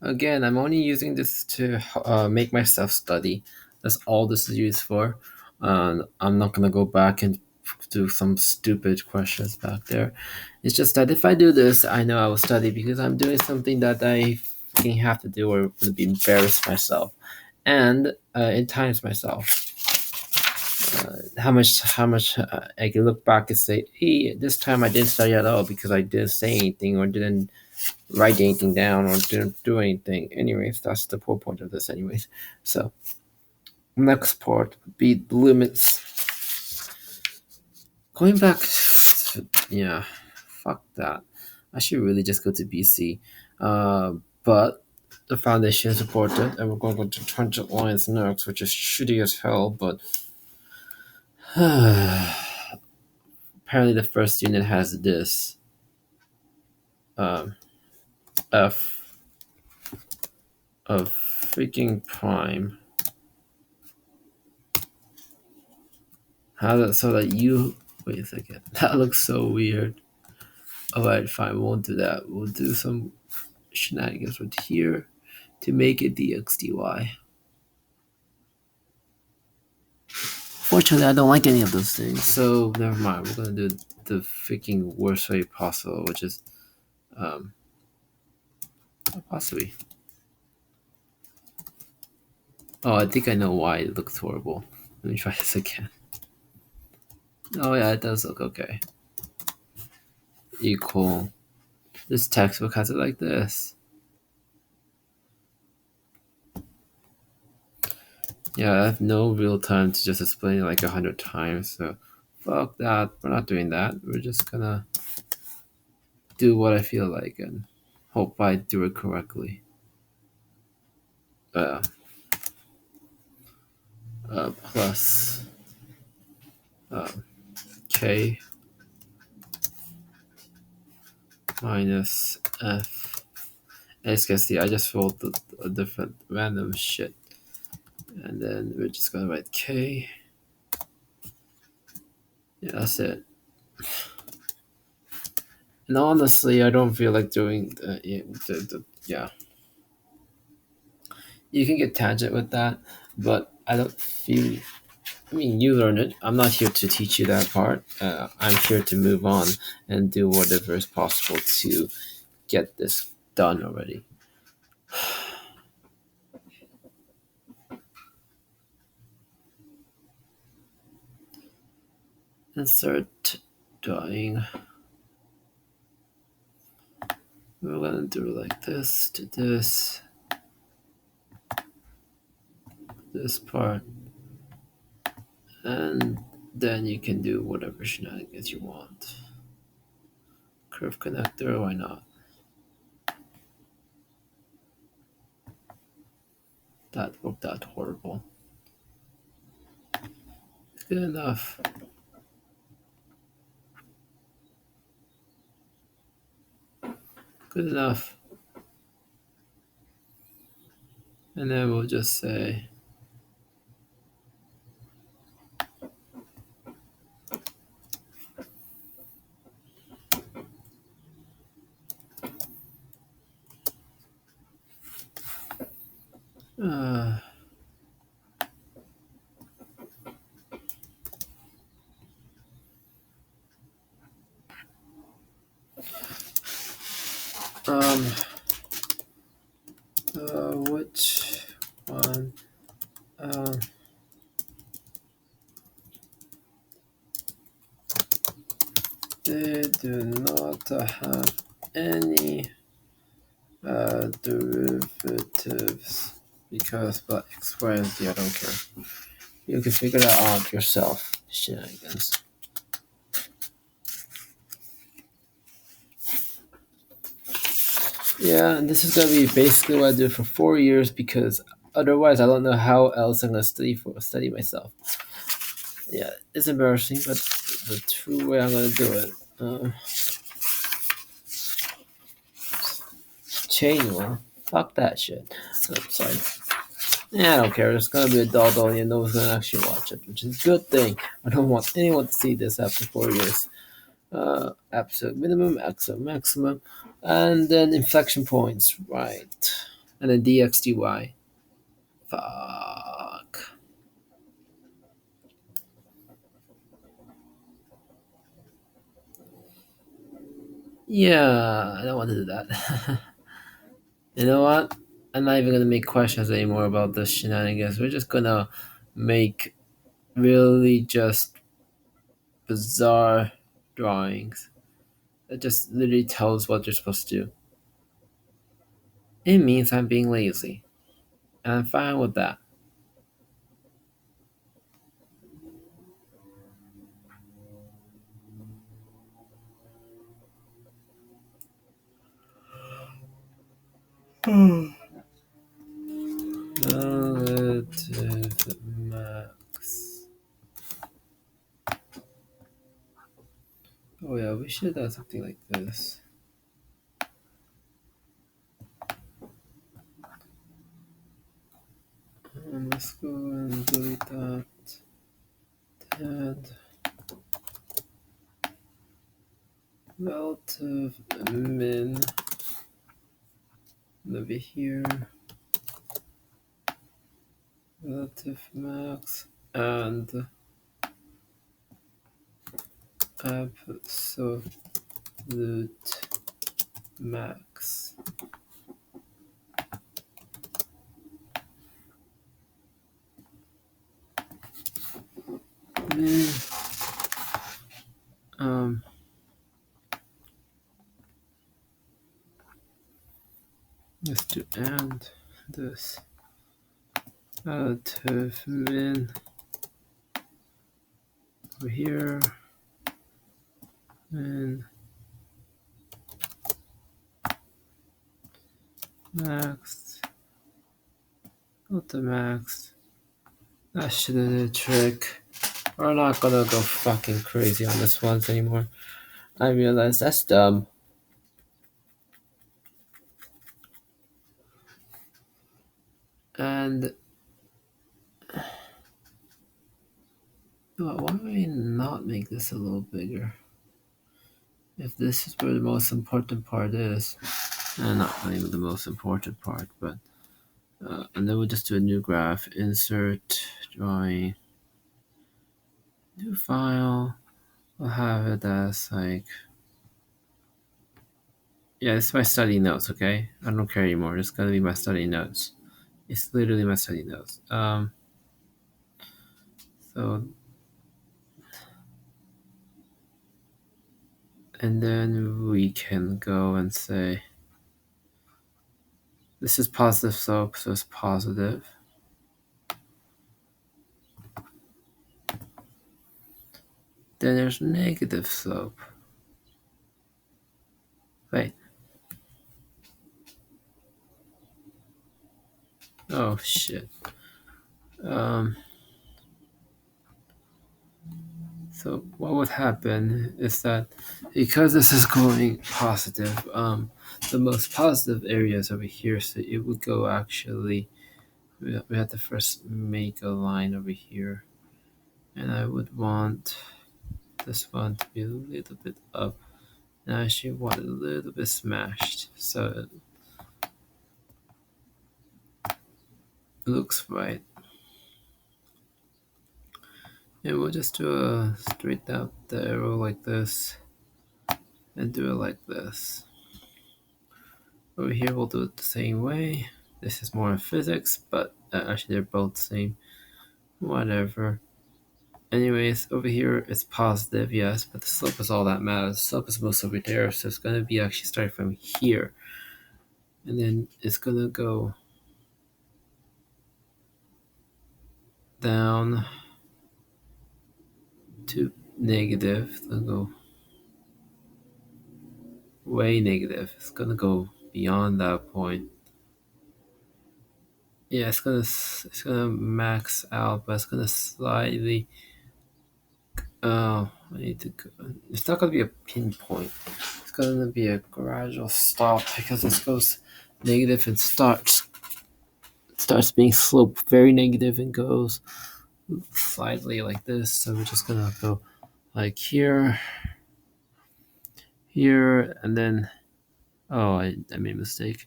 Again, I'm only using this to make myself study. That's all this is used for. I'm not gonna go back and do some stupid questions back there. It's just that if I do this, I know I will study because I'm doing something that I fucking have to do or would be embarrassed myself, and it times myself. How much I can look back and say, hey, this time I didn't study at all because I didn't say anything or didn't write anything down or didn't do anything. Anyways, that's the whole point of this, anyways. So next part would be the limits. Going back, yeah, fuck that. I should really just go to BC. But the foundation is supported, and we're going to go to Tangent Lines next, which is shitty as hell. But apparently, the first unit has this um, f of freaking prime. How that so that you wait a second. That looks so weird. Alright, fine, we won't do that. We'll do some shenanigans with here to make it dxdy. Fortunately, I don't like any of those things, so never mind. We're gonna do the freaking worst way possible, which is um possibly. Oh, I think I know why it looks horrible. Let me try this again. Oh yeah, it does look okay. Equal. This textbook has it like this. Yeah, I have no real time to just explain it like 100 times, so fuck that. We're not doing that. We're just gonna do what I feel like and hope I do it correctly. Uh, plus uh, k minus f. As you can see, I just rolled a different random shit, and then we're just gonna write k. Yeah, that's it. And honestly, I don't feel like doing yeah. You can get tangent with that, but I don't feel. I mean, you learn it. I'm not here to teach you that part. I'm here to move on and do whatever is possible to get this done already. Insert drawing. We're gonna do like this to this part, and then you can do whatever shenanigans you want. Curve connector, why not? That worked out horrible. Good enough. Good enough. And then we'll just say uh, um which one they do not have any derivatives because but x, y, and z, I don't care. You can figure that out yourself. Shenanigans. Yeah, and this is gonna be basically what I do for 4 years because otherwise I don't know how else I'm gonna study myself. Yeah, it's embarrassing, but the true way I'm gonna do it. Chain one. Fuck that shit. Oh, sorry. Yeah, I don't care. It's gonna be a dog only, and no one's gonna actually watch it, which is a good thing. I don't want anyone to see this after 4 years. Absolute minimum, absolute maximum, and then inflection points. Right. and then dx dy. Fuck. Yeah, I don't want to do that. You know what? I'm not even gonna make questions anymore about the shenanigans. We're just gonna make really just bizarre drawings that just literally tells what you're supposed to do. It means I'm being lazy, and I'm fine with that. Relative max. Oh yeah, we should have something like this. Let's go and delete that. And relative min over here. Relative max and absolute max. Min um let's do and this relative min over here and max max. That should do the trick. We're not gonna go fucking crazy on this ones anymore. I realize that's dumb. And why do I not make this a little bigger? If this is where the most important part is, not really the most important part, but and then we'll just do a new graph, insert, drawing, new file. We'll have it as like, yeah, it's my study notes, okay? I don't care anymore. It's gonna be my study notes. It's literally my study notes. So, and then we can go and say, this is positive slope, so it's positive. Then there's negative slope. Wait. Oh shit. So what would happen is that because this is going positive, the most positive areas over here, so it would go actually, we have to first make a line over here. And I would want this one to be a little bit up. And I actually want it a little bit smashed, so it looks right. And we'll just do a straight out the arrow like this, and do it like this. Over here we'll do it the same way. This is more in physics, but actually they're both the same. Whatever. Anyways, over here it's positive, yes, but the slope is all that matters. The slope is most over there, so it's gonna be actually starting from here. And then it's gonna go down to negative. It's gonna go way negative. It's gonna go beyond that point. Yeah, it's gonna max out, but it's gonna slightly. Oh, I need to go. It's not gonna be a pinpoint. It's gonna be a gradual stop because this goes negative and starts being sloped very negative and goes slightly like this. So we're just gonna go like here, here, and then. Oh, I made a mistake.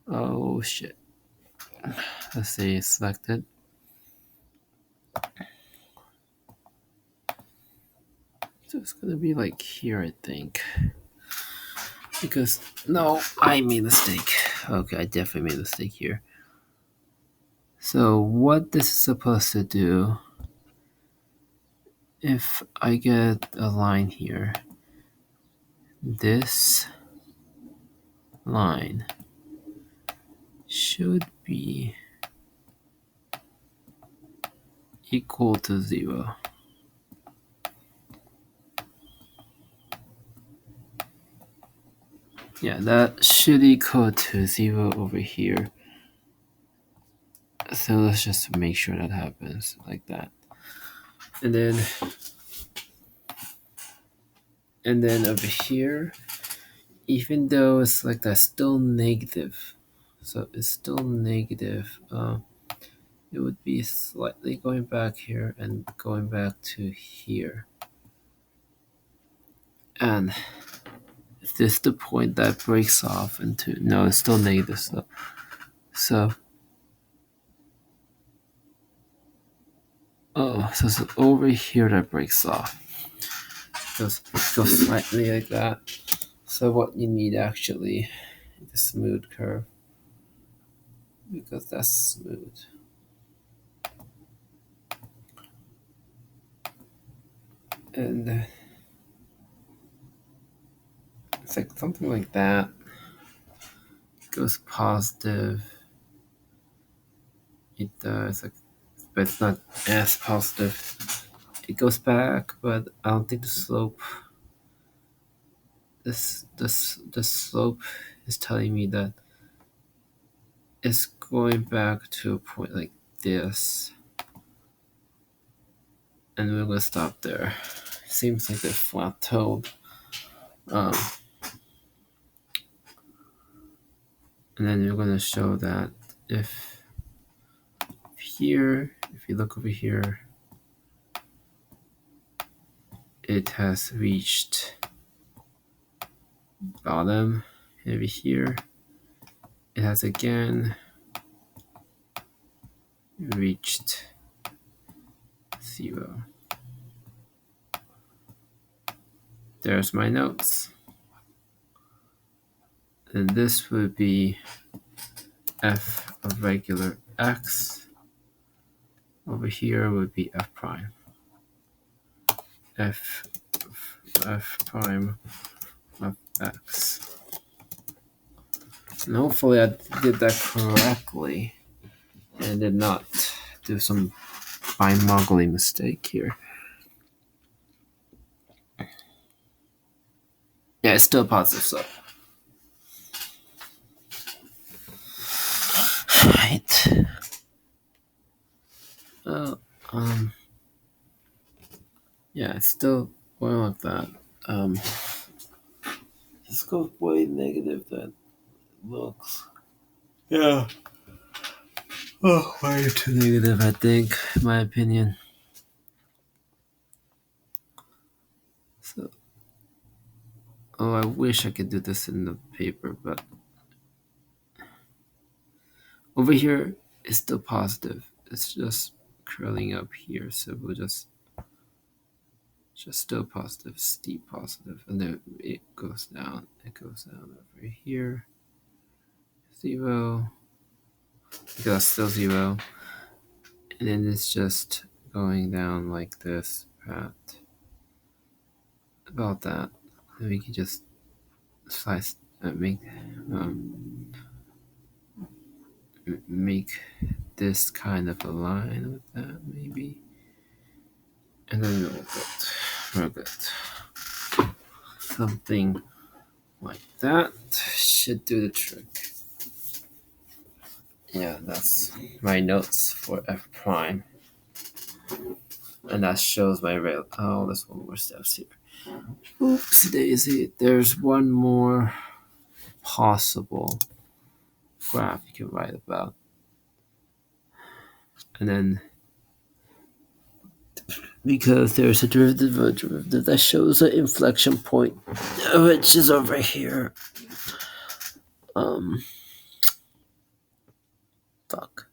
Oh shit. Let's see, selected. So it's gonna be like here, I think. Because, no, I made a mistake. Okay, I definitely made a mistake here. So what this is supposed to do, if I get a line here, this line should be equal to 0. Yeah, that should equal to 0 over here. So let's just make sure that happens like that. And then over here, even though it's like that's still negative. So it's still negative. It would be slightly going back here and going back to here. And is this the point that breaks off into? No, it's still negative. So so it's over here that breaks off. Goes slightly like that. So what you need actually is a smooth curve, because that's smooth. And it's like something like that. It goes positive. It does, but it's not as positive. It goes back, but I don't think the slope. The slope is telling me that it's going back to a point like this, and we're gonna stop there. Seems like they're plateaued. And then you're gonna show that if here, if you look over here, it has reached bottom. Over here, it has again reached 0. There's my notes. And this would be f of regular x. Over here would be f prime. F prime of x. And hopefully I did that correctly and did not do some mind-boggling mistake here. Yeah, it's still positive, so. Right. Yeah, it's still going like that. This goes way negative than it looks. Yeah. Oh, way too negative, I think, in my opinion. So, I wish I could do this in the paper, but over here it's still positive. It's just curling up here, so we'll just still positive, steep positive, and then it goes down. It goes down over here. 0. Because that's still 0. And then it's just going down like this at about that. And we can just slice, make this kind of a line with that, maybe. And then we'll get something like that. Should do the trick. Yeah, that's my notes for f prime. And that shows my rail. Oh, there's one more steps here. Oops, daisy. There's one more possible graph you can write about. And then, because there's a derivative that shows an inflection point, which is over here. Fuck.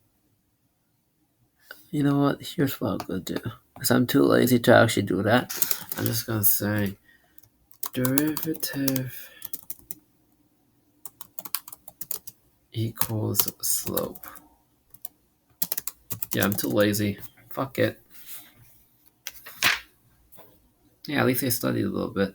You know what? Here's what I'm gonna do. Because I'm too lazy to actually do that. I'm just gonna say derivative equals slope. Yeah, I'm too lazy. Fuck it. Yeah, at least I studied a little bit.